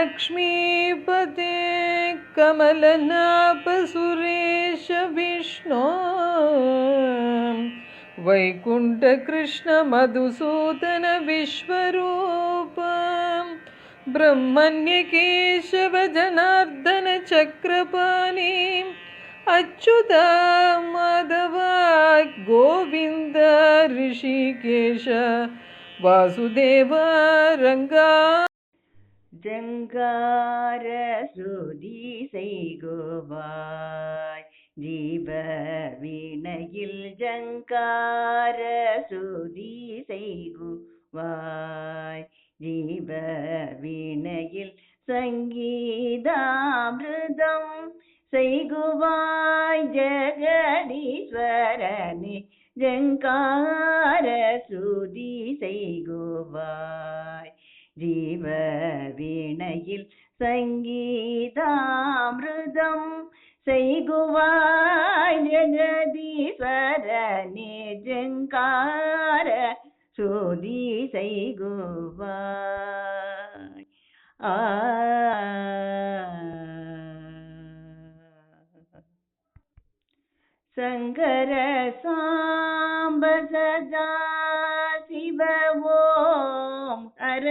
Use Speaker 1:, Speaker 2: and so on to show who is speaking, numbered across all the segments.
Speaker 1: लक्ष्मीपते कमलनाभ सुरेश विष्णो वैकुंठ कृष्ण मधुसूदन विश्वरूप ब्रह्मण्य केशव जनार्दन चक्रपाणि अच्युता माधव गोविंद ऋषिकेश वासुदेव रंगा
Speaker 2: ஜங்கார சுதி செய்குவாய் ஜீவ வினையில் ஜங்கார சுதி செய்குவாய் ஜீவ வினையில் சங்கீதாமிருதம் செய்குவாய் ஜெகதீஸ்வரனே ஜங்கார சுதி செய்குவாய் ஜீவ வீணையில் சங்கீதாமிருதம் செய்குவாய் ஜெகதீஸ்வரனே ஜங்கார சுதி செய்குவாய் சங்கர சாம்ப சதா சிவ ஓம் ஹர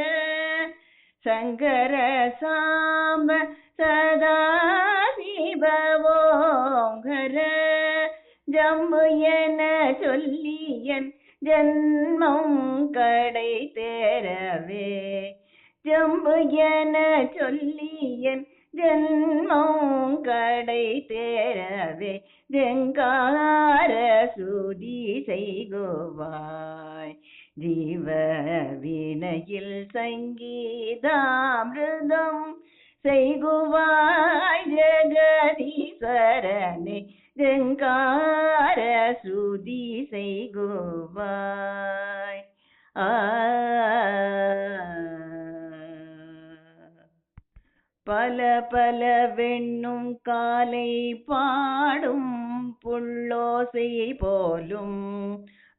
Speaker 2: சங்கர சாம்ப சதா சிவ ஓம் ஹர ஜம்மு என சொல்லியன் ஜன்மம் கடை தேரவே ஜம்பு என சொல்லியன் ஜன்மம் கடை தேரவே ஜங்கார சுதி செய்குவாய் ஜீவ வினையில் சங்கீதாமிருதம் செய்குவாய் ஜெகதீஸ்வரனே ஜங்கார சுதி செய்குவாய் பல பல வெண்ணும் காலை பாடும் புள்ளோசை போலும்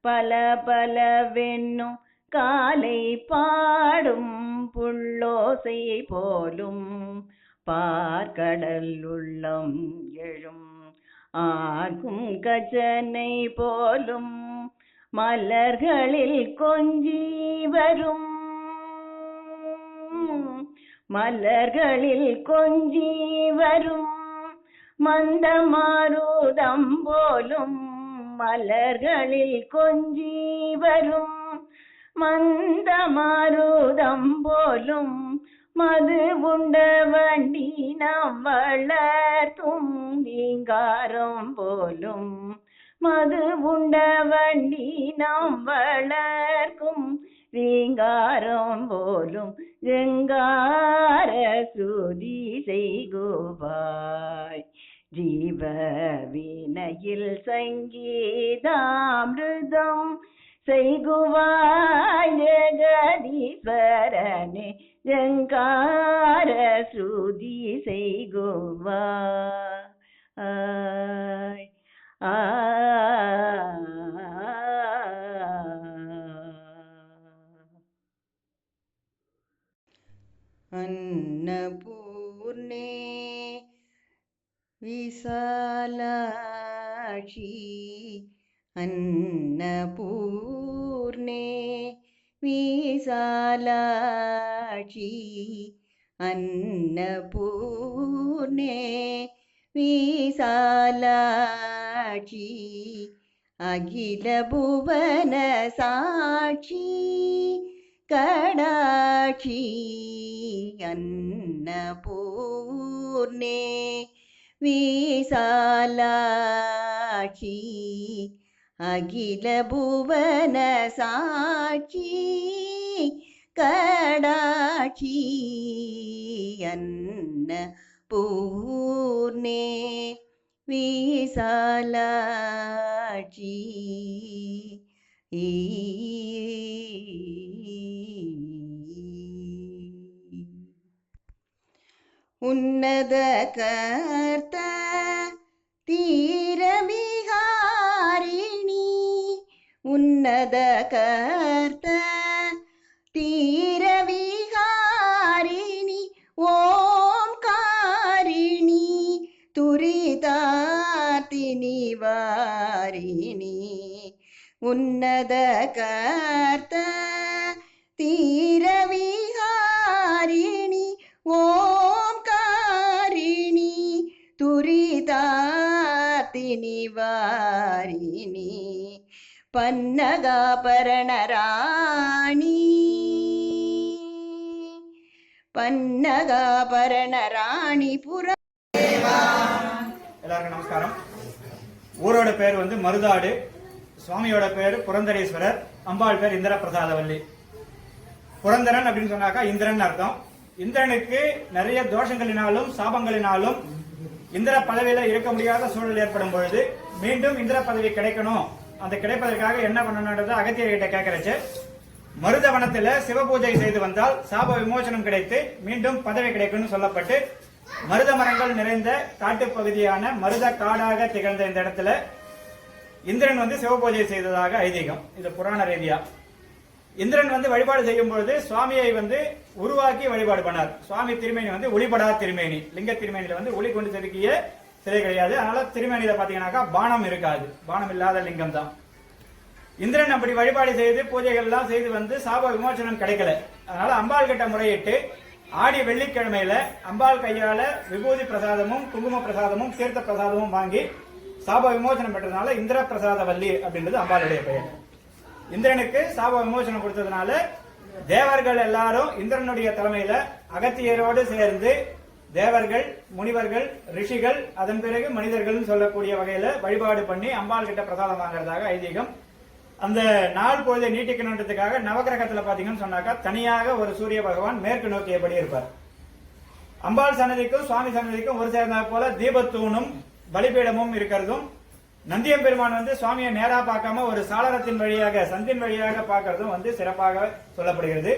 Speaker 2: பல பல வெண்ணும் காலை பாடும் புள்ளோசை போலும் பார்க்கடல் உள்ளம் எழும் ஆர்க்கும் கஜனை போலும் மலர்களில் கொஞ்சி வரும் மலர்களில் கொஞ்சி வரும் மந்தமாருதம் போலும் மலர்களில் கொஞ்சி வரும் மந்தமாருதம் போலும் மது உண்ட வண்டி நாம் வளர்த்தும் நீங்காரம் போலும் மது உண்ட வண்டி நாம் வளர்க்கும் ரீங்காரம் போலும் ஜங்கார சுதி செய்குவாய் ஜீவ வினையில் சங்கீதாமிருதம் செய்குவாய் ஜெகதீஸ்வரனே ஜங்கார சுதி செய்குவாய் अन्नपूर्णे विशालाक्षी अन्नपूर्णे विशालाक्षी अन्नपूर्णे विशालाक्षी अखिल भुवन साक्षी कडाक्षी अन्नपूर्णे विशालाक्षी अखिल भुवन साक्षी कडाक्षी अन्नपूर्णे विशालाक्षी उन्नत कर्त तीरविहारिणी उन्नत कर्त तीरविहारिणी ओ வாரிணி உன்னத கர்த்த தீரவிஹாரிணி ஓம்காரிணி துரிதார்த்தினி வாரிணி பன்னகாபரணராணி பன்னகாபரணராணி புற.
Speaker 3: எல்லாருக்கும் நமஸ்காரம். ஊரோட பேர் வந்து மருதாடு, சுவாமியோட பேர் புரந்தரேஸ்வரர், அம்பாள் பேர் இந்திர பிரசாதவல்லி. புரந்தரன் அப்படின்னு சொன்னாக்கா இந்திரன் அர்த்தம். இந்திரனுக்கு நிறைய தோஷங்களினாலும் சாபங்களினாலும் இந்திர பதவியில இருக்க முடியாத சூழல் ஏற்படும் பொழுது மீண்டும் இந்திர பதவி கிடைக்கணும், அந்த கிடைப்பதற்காக என்ன பண்ணணும்ன்றத அகத்தியர்கிட்ட கேட்கறச்சு. மருதவனத்துல சிவபூஜை செய்து வந்தால் சாப விமோசனம் கிடைத்து மீண்டும் பதவி கிடைக்கும்னு சொல்லப்பட்டு மருத மரங்கள் நிறைந்த காட்டுப் பகுதியான மருத காடாக திகழ்ந்த இந்த இடத்துல இந்திரன் வந்து சிவபூஜை செய்ததாக ஐதீகம். இது புராண ரீதியா. இந்திரன் வந்து வழிபாடு செய்யும் பொழுது சுவாமியை வந்து உருவாக்கி வழிபாடு பண்ணார். சுவாமி திருமேனி வந்து ஒளிபடா திருமேனி, லிங்க திருமேனியில வந்து ஒளி கொண்டு செதுக்கிய சிலை கிடையாது. அதனால திருமேனியில பாத்தீங்கன்னாக்கா பானம் இருக்காது, பானம் இல்லாத லிங்கம் தான். இந்திரன் அப்படி வழிபாடு செய்து பூஜைகள் எல்லாம் செய்து வந்து சாப விமோசனம் கிடைக்கல. அதனால அம்பாள் கிட்ட முறையிட்டு ஆடி வெள்ளிக்கிழமையில அம்பாள் கையால விபூதி பிரசாதமும் குங்கும பிரசாதமும் தீர்த்த பிரசாதமும் வாங்கி சாப விமோசனம் பெற்றதுனால இந்திர பிரசாதவல்லி அப்படின்றது அம்பாளுடைய பெயர். இந்திரனுக்கு சாப விமோசனம் கொடுத்ததுனால தேவர்கள் எல்லாரும் இந்திரனுடைய தலைமையில அகத்தியரோடு சேர்ந்து தேவர்கள், முனிவர்கள், ரிஷிகள், அதன் பிறகு மனிதர்கள் சொல்லக்கூடிய வகையில வழிபாடு பண்ணி அம்பாள் கிட்ட பிரசாதம் வாங்குறதாக ஐதீகம். அந்த நாள் பொழுதை நீட்டிக்கணுன்றதுக்காக நவகிரகத்துல பாத்தீங்கன்னு சொன்னாக்கா தனியாக ஒரு சூரிய பகவான் மேற்கு நோக்கியபடி இருப்பார். அம்பாள் சன்னதிக்கும் சுவாமி சன்னதிக்கும் ஒரு சேர்ந்த போல தீபத்தூணும் பலிபீடமும் இருக்கிறதும், நந்தியம் பெருமான் வந்து சுவாமியை நேரா பார்க்காம ஒரு சாளரத்தின் வழியாக சந்தின் வழியாக பார்க்கறதும் வந்து சிறப்பாக சொல்லப்படுகிறது.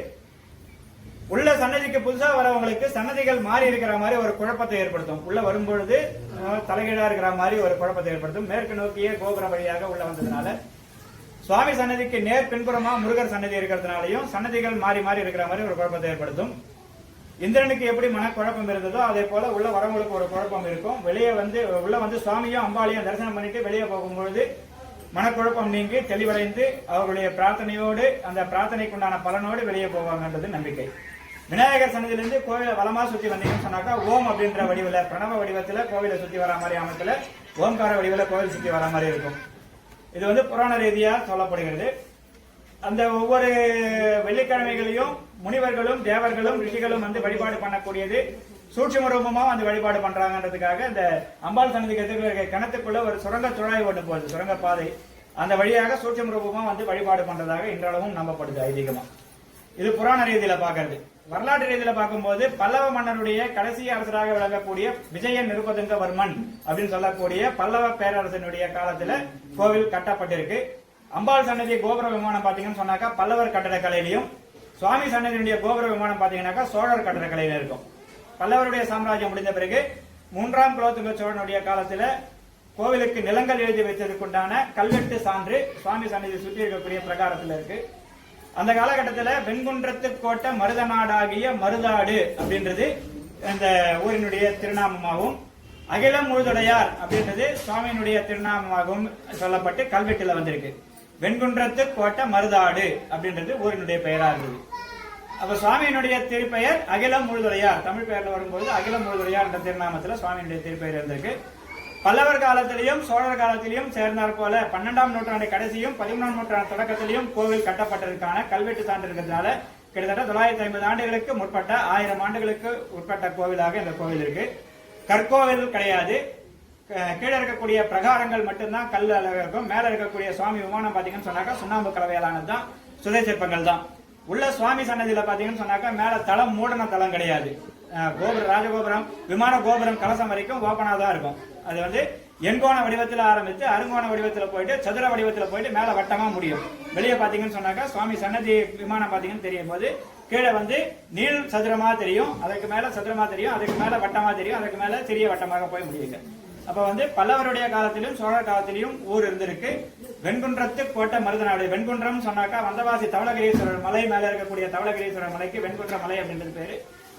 Speaker 3: உள்ள சன்னதிக்கு புதுசா வரவங்களுக்கு சன்னதிகள் மாறி இருக்கிற மாதிரி ஒரு குழப்பத்தை ஏற்படுத்தும். உள்ள வரும்பொழுது தலைகீழா இருக்கிற மாதிரி ஒரு குழப்பத்தை ஏற்படுத்தும். மேற்கு நோக்கிய கோபுரம் வழியாக உள்ள வந்ததுனால சுவாமி சன்னதிக்கு நேர் பின்புறமா முருகர் சன்னதி இருக்கிறதுனாலையும் சன்னதிகள் மாறி மாறி இருக்கிற மாதிரி ஒரு குழப்பத்தை ஏற்படுத்தும். இந்திரனுக்கு எப்படி மனக்குழப்பம் இருந்ததோ அதே போல உள்ள வரவங்களுக்கு ஒரு குழப்பம் இருக்கும். வெளியே வந்து உள்ள வந்து சுவாமியும் அம்பாளையும் தரிசனம் பண்ணிட்டு வெளியே போகும்பொழுது மனக்குழப்பம் நீங்கி தெளிவடைந்து அவர்களுடைய பிரார்த்தனையோடு அந்த பிரார்த்தனைக்கு உண்டான பலனோடு வெளியே போவாங்கன்றது நம்பிக்கை. விநாயகர் சன்னதியிலிருந்து கோவிலை வலமா சுத்தி வந்தீங்கன்னு சொன்னாக்கா ஓம் அப்படின்ற வடிவில் பிரணவ வடிவத்துல கோவிலை சுத்தி வர மாதிரி அமைப்புல ஓம்கார வடிவில் கோவில் சுத்தி வர மாதிரி இருக்கும். இது வந்து புராண ரீதியா சொல்லப்படுகிறது. அந்த ஒவ்வொரு வெள்ளிக்கிழமைகளையும் முனிவர்களும் தேவர்களும் ரிஷிகளும் வந்து வழிபாடு பண்ணக்கூடியது சூட்சும ரூபமா வந்து வழிபாடு பண்றாங்கன்றதுக்காக இந்த அம்பாள் சன்னதிக்கு எதிர்க்க இருக்க கிணத்துக்குள்ள ஒரு சுரங்க துழாய் ஒன்று போகுது, சுரங்க பாதை. அந்த வழியாக சூட்சும ரூபமா வந்து வழிபாடு பண்றதாக இன்றளவும் நம்பப்படுது ஐதீகமா. இது புராண ரீதியில பாக்குறது. வரலாற்று ரீதியில பார்க்கும்போது பல்லவ மன்னருடைய கடைசி அரசராக விளங்கக்கூடிய விஜய நிருபதுங்கவர்மன் அப்படின்னு சொல்லக்கூடிய பல்லவ பேரரசனுடைய காலத்துல கோவில் கட்டப்பட்டிருக்கு. அம்பாள் சன்னதி கோபுர விமானம் பாத்தீங்கன்னு சொன்னாக்கா பல்லவர் கட்டடக்கலையிலையும், சுவாமி சன்னதியினுடைய கோபுர விமானம் பாத்தீங்கன்னாக்கா சோழர் கட்டடக்கலையில இருக்கும். பல்லவருடைய சாம்ராஜ்யம் முடிந்த பிறகு 3ஆம் குலோத்துங்க சோழனுடைய காலத்துல கோவிலுக்கு நிலங்கள் எழுதி வைத்ததுக்குண்டான கல்வெட்டு சான்று சுவாமி சன்னதி சுற்றி இருக்கக்கூடிய பிரகாரத்துல இருக்கு. அந்த காலகட்டத்தில் வெண்குன்றத்து கோட்டை மருத நாடாகிய மருதாடு அப்படின்றது இந்த ஊரினுடைய திருநாமமாகவும், அகிலம் முழுதுடையார் அப்படின்றது சுவாமியினுடைய திருநாமமாகவும் சொல்லப்பட்டு கல்வெட்டுல வந்திருக்கு. வெண்குன்றத்து கோட்டை மருதாடு அப்படின்றது ஊரினுடைய பெயரா இருந்தது. அப்ப சுவாமியினுடைய திருப்பெயர் அகிலம் முழுதுடையார், தமிழ் பெயர்ல வரும்போது அகிலம் முழுதுடையார் என்ற திருநாமத்துல சுவாமியினுடைய திருப்பெயர் இருந்திருக்கு. பல்லவர் காலத்திலையும் சோழர் காலத்திலையும் சேர்ந்தார் போல 12ஆம் நூற்றாண்டு கடைசியும் 13ஆம் நூற்றாண்டு தொடக்கத்திலையும் கோவில் கட்டப்பட்டதற்கான கல்வெட்டு சான்று இருக்கிறதுனால கிட்டத்தட்ட 950 ஆண்டுகளுக்கு முற்பட்ட 1000 ஆண்டுகளுக்கு உட்பட்ட கோவிலாக இந்த கோவில் இருக்கு. கற்கோவில் கிடையாது. கீழே இருக்கக்கூடிய பிரகாரங்கள் மட்டும்தான் கல் அழகா இருக்கும். மேல இருக்கக்கூடிய சுவாமி விமானம் பாத்தீங்கன்னு சொன்னாக்கா சுண்ணாம்பு கலவையாலானது தான், சுதை சிற்பங்கள் தான். உள்ள சுவாமி சன்னதியில பாத்தீங்கன்னு சொன்னாக்கா மேல தளம் மூடன தளம் கிடையாது. கோபுரம், ராஜகோபுரம், விமான கோபுரம் கலசம் வரைக்கும் ஓப்பனா தான் இருக்கும். அது வந்து எண்கோண வடிவத்தில் ஆரம்பித்து அருங்கோண வடிவத்தில் போயிட்டு சதுர வடிவத்தில் போயிட்டு மேல வட்டமா முடியும். வெளியே பாத்தீங்கன்னு சொன்னாக்கா சுவாமி சன்னதி விமானம் பாத்தீங்கன்னு தெரியும் போது கீழே வந்து நீள் சதுரமா தெரியும், அதுக்கு மேல சதுரமா தெரியும், அதுக்கு மேல வட்டமா தெரியும், அதுக்கு மேல சிறிய வட்டமாக போய் முடியுங்க. அப்ப வந்து பல்லவருடைய காலத்திலும் சோழர் காலத்திலும் ஊர் இருந்திருக்கு. வெண்குன்றத்து கோட்டை மருதநாடு. வெண்குன்றம் சொன்னாக்கா வந்தவாசி தவளகிரீஸ்வரர் மலை மேல இருக்கக்கூடிய தவளகிரீஸ்வரர் மலைக்கு வெண்குன்ற மலை அப்படின்றது பேரு.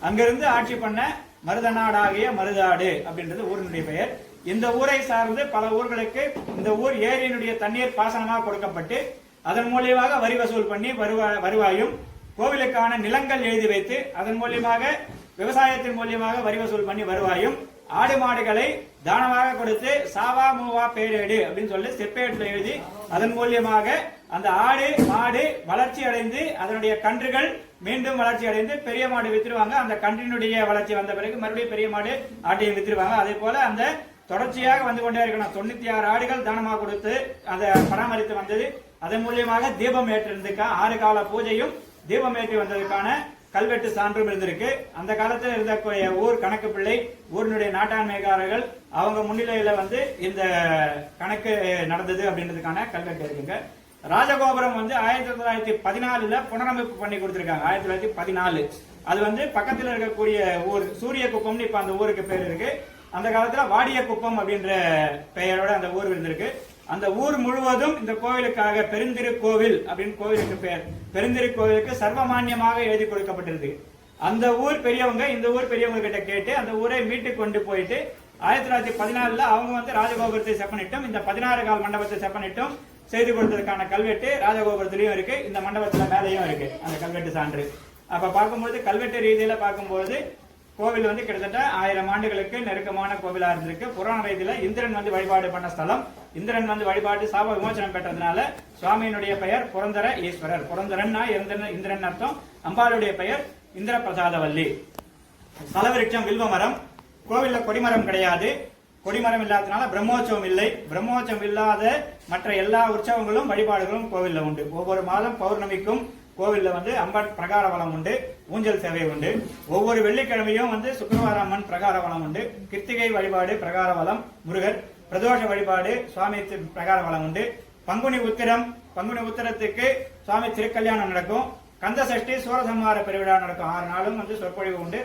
Speaker 3: அங்கிருந்து ஆட்சி பண்ண மருதநாடாகிய மருதாடு அப்படின்றது ஊரினுடைய பெயர். இந்த ஊரை சார்ந்து பல ஊர்களுக்கு இந்த ஊர் ஏரியினுடைய தண்ணீர் பாசனமாக கொடுக்கப்பட்டு அதன் மூலியமாக வரி வசூல் பண்ணி வருவாயும், கோவிலுக்கான நிலங்கள் எழுதி வைத்து அதன் மூலியமாக விவசாயத்தின் மூலியமாக வரி வசூல் பண்ணி வருவாயும், ஆடு மாடுகளை தானமாக கொடுத்து சாவா மூவா பேரேடு அப்படின்னு சொல்லி செப்பேட்டில் எழுதி அதன் மூலியமாக அந்த ஆடு மாடு வளர்ச்சி அடைந்து அதனுடைய கன்றுகள் மீண்டும் வளர்ச்சி அடைந்து பெரிய மாடு வித்துருவாங்க. அந்த கன்றினுடைய வளர்ச்சி வந்த பிறகு மறுபடியும் பெரிய மாடு ஆட்டையும் வித்துருவாங்க. அதே போல அந்த தொடர்ச்சியாக வந்து கொண்டே இருக்கணும். 96 ஆடுகள் தானமாக கொடுத்து அதை பராமரித்து வந்தது. அதன் மூலியமாக தீபம் ஏற்றிருந்துக்கா 6 கால பூஜையும் தீபம் ஏற்றி வந்ததுக்கான கல்வெட்டு சான்றும் இருந்திருக்கு. அந்த காலத்தில் இருந்த ஊர் கணக்கு பிள்ளை, ஊரினுடைய நாட்டாண்மைக்காரர்கள் அவங்க முன்னிலையில வந்து இந்த கணக்கு நடந்தது அப்படின்றதுக்கான கல்வெட்டு இருக்குங்க. ராஜகோபுரம் வந்து 1914 புனரமைப்பு பண்ணி கொடுத்திருக்காங்க. 1914 அது வந்து பக்கத்தில் இருக்கக்கூடிய ஊர் சூரிய குப்பம்னு இப்ப அந்த ஊருக்கு பேர் இருக்கு. அந்த காலத்துல வாடிய குப்பம் அப்படின்ற பெயரோட அந்த ஊர் இருந்திருக்கு. அந்த ஊர் முழுவதும் இந்த கோவிலுக்காக பெருந்திருக்கோவில் அப்படின்னு கோவிலுக்கு பெயர். பெருந்திருக்கோவிலுக்கு சர்வமானியமாக எழுதி கொடுக்கப்பட்டிருக்கு. அந்த ஊர் பெரியவங்க இந்த ஊர் பெரியவங்க கிட்ட கேட்டு அந்த ஊரை மீட்டு கொண்டு போயிட்டு 1914 அவங்க வந்து ராஜகோபுரத்தை செப்பனிட்டும் இந்த 16 கால் மண்டபத்தை செப்பனிட்டும் செய்து கொடுத்ததுக்கான கல்வெட்டு ராஜகோபுரத்திலையும் இருக்கு, இந்த மண்டபத்துல மேலையும் இருக்கு அந்த கல்வெட்டு சான்று. அப்ப பார்க்கும்போது கல்வெட்டு ரீதியில பார்க்கும்போது கோவில் வந்து கிட்டத்தட்ட 1000 ஆண்டுகளுக்கு நெருக்கமான கோவிலா இருந்திருக்கு. புராண ரீதியில இந்திரன் வந்து வழிபாடு பண்ண ஸ்தலம். இந்திரன் வந்து வழிபாடு சாப விமோசனம் பெற்றதுனால சுவாமியினுடைய பெயர் புரந்தர ஈஸ்வரர். புரந்தரன்னா இந்திரன் அர்த்தம். அம்பாளுடைய பெயர் இந்திர பிரசாதவல்லி. தலவிருட்சம் வில்வமரம். கோவில்ல கொடிமரம் கிடையாது. கொடிமரம் இல்லாததுனால பிரம்மோற்சவம் இல்லை. பிரம்மோற்சவம் இல்லாத மற்ற எல்லா உற்சவங்களும் வழிபாடுகளும் கோவில்ல உண்டு. ஒவ்வொரு மாதம் பௌர்ணமிக்கும் கோவில்ல வந்து அம்பன் பிரகார வளம் உண்டு, ஊஞ்சல் சேவை உண்டு. ஒவ்வொரு வெள்ளிக்கிழமையும் வந்து சுக்கிரவார அம்மன் பிரகார வளம் உண்டு. கிருத்திகை வழிபாடு பிரகார வளம் முருகர், பிரதோஷ வழிபாடு சுவாமி பிரகார வளம் உண்டு. பங்குனி உத்திரம், பங்குனி உத்திரத்துக்கு சுவாமி திருக்கல்யாணம் நடக்கும். கந்த சஷ்டி சூரசம்ஹார பெருவிழா நடக்கும். 6 நாளும் வந்து சொற்பொழிவு உண்டு.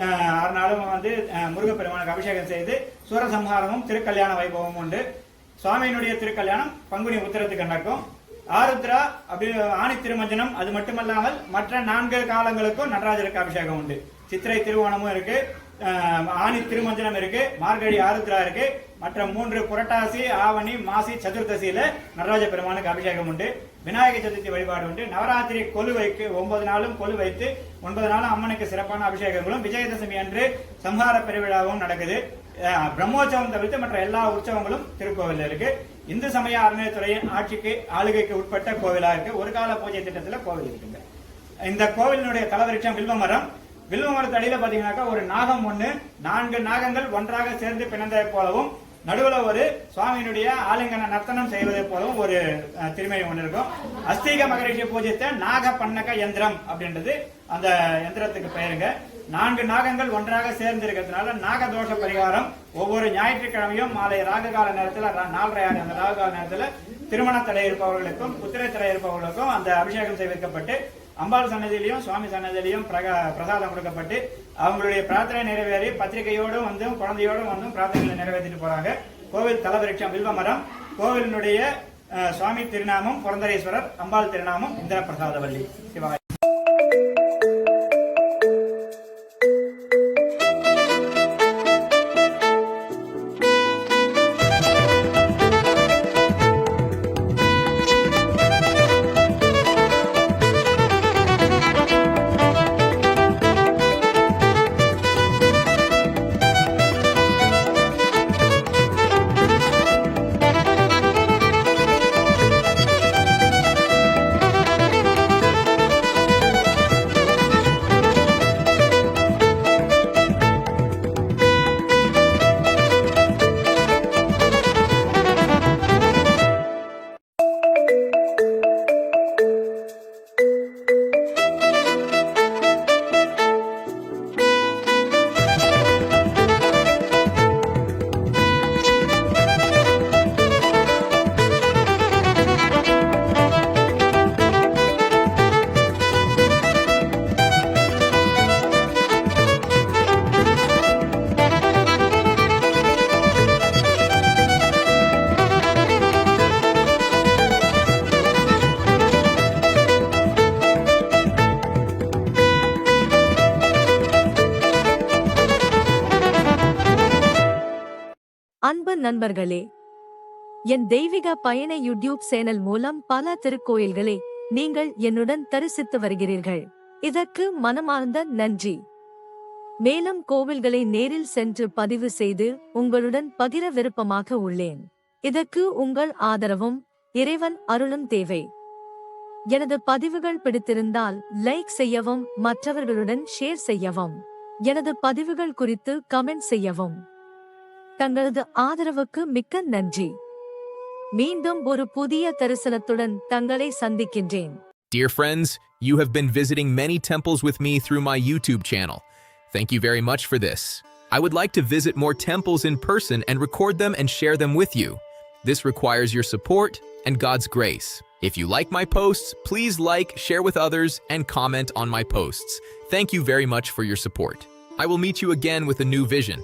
Speaker 3: 6 நாளும் வந்து முருகப்பெருமானுக்கு அபிஷேகம் செய்து சூரசம்ஹாரமும் திருக்கல்யாண வைபவமும் உண்டு. சுவாமியினுடைய திருக்கல்யாணம் பங்குனி உத்திரத்துக்கு நடக்கும். ஆருத்ரா அப்படி ஆணி திருமஞ்சனம். அது மட்டுமல்லாமல் மற்ற 4 காலங்களுக்கும் நடராஜருக்கு அபிஷேகம் உண்டு. சித்திரை திருவோணமும் இருக்கு, ஆணி திருமஞ்சனம் இருக்கு, மார்கழி ஆருத்ரா இருக்கு. மற்ற 3 புரட்டாசி ஆவணி மாசி சதுர்தசியில நடராஜ பெருமானுக்கு அபிஷேகம் உண்டு. விநாயக சதுர்த்தி வழிபாடு உண்டு. நவராத்திரி கொலுவைக்கு 9 நாளும் கொலு வைத்து 9 நாளும் அம்மனுக்கு சிறப்பான அபிஷேகங்களும் விஜயதசமி அன்று சம்ஹார பெருவிழாவும் நடக்குது. பிரம்மோற்சவம் தவிர்த்து மற்ற எல்லா உற்சவங்களும் திருக்கோவில் இருக்கு. இந்து சமய அறநிலையத்துறையின் ஆட்சிக்கு ஆளுகைக்கு உட்பட்ட கோவிலா இருக்கு. ஒரு கால பூஜை திட்டத்துல கோவில் இருக்குங்க. இந்த கோவிலினுடைய தலவிருட்சம் வில்வமரம். வில்வமரத்து அடியில பாத்தீங்கன்னாக்கா ஒரு நாகம் ஒண்ணு, 4 நாகங்கள் ஒன்றாக சேர்ந்து பிணைந்ததை போலவும் நடுவுல ஒரு சுவாமியினுடைய ஆலிங்கன நர்த்தனம் செய்வதை போலவும் ஒரு திருமணி ஒண்ணு இருக்கும். அஸ்தீக மகரிஷி பூஜித்த நாக பன்னக யந்திரம் அப்படின்றது அந்த யந்திரத்துக்கு பெயருங்க. 4 நாகங்கள் ஒன்றாக சேர்ந்து இருக்கிறதுனால நாகதோஷ பரிகாரம் ஒவ்வொரு ஞாயிற்றுக்கிழமையும் மாலை ராககால நேரத்தில் 4:30 அந்த ராககால நேரத்தில் திருமண தடை இருப்பவர்களுக்கும் புத்திரை தடை இருப்பவர்களுக்கும் அந்த அபிஷேகம் செய்விக்கப்பட்டு அம்பாள் சன்னதியிலையும் சுவாமி சன்னதியிலையும் பிரசாதம் கொடுக்கப்பட்டு அவங்களுடைய பிரார்த்தனை நிறைவேறி பத்திரிகையோடும் வந்து குழந்தையோடும் வந்து பிரார்த்தனைகளை நிறைவேற்றிட்டு போறாங்க. கோவில் தலவிருட்சம் வில்வமரம். கோவிலினுடைய சுவாமி திருநாமம் புரந்தரேஸ்வரர், அம்பாள் திருநாமம் இந்திர பிரசாதவல்லி. சிவாய.
Speaker 4: நண்பர்களே, என் தெய்வீக பயண யூடியூப் சேனல் மூலம் பல திருக்கோயில்களை நீங்கள் என்னுடன் தரிசித்து வருகிறீர்கள். இதற்கு மனமார்ந்த நன்றி. மேலும் கோவில்களை நேரில் சென்று பதிவு செய்து உங்களுடன் பகிர விருப்பமாக உள்ளேன். இதற்கு உங்கள் ஆதரவும் இறைவன் அருளும் தேவை. எனது பதிவுகள் பிடித்திருந்தால் லைக் செய்யவும், மற்றவர்களுடன் ஷேர் செய்யவும், எனது பதிவுகள் குறித்து கமெண்ட் செய்யவும். தங்களது ஆதரவுக்கு மிக்க நன்றி. மீண்டும் ஒரு புதிய தரிசனத்துடன் தங்களை சந்திக்கின்றேன்.
Speaker 5: Dear friends, you have been visiting many temples with me through my YouTube channel. Thank you very much for this. I would like to visit more temples in person and record them and share them with you. This requires your support and God's grace. If you like my posts, please like, share with others, and comment on my posts. Thank you very much for your support. I will meet you again with a new vision.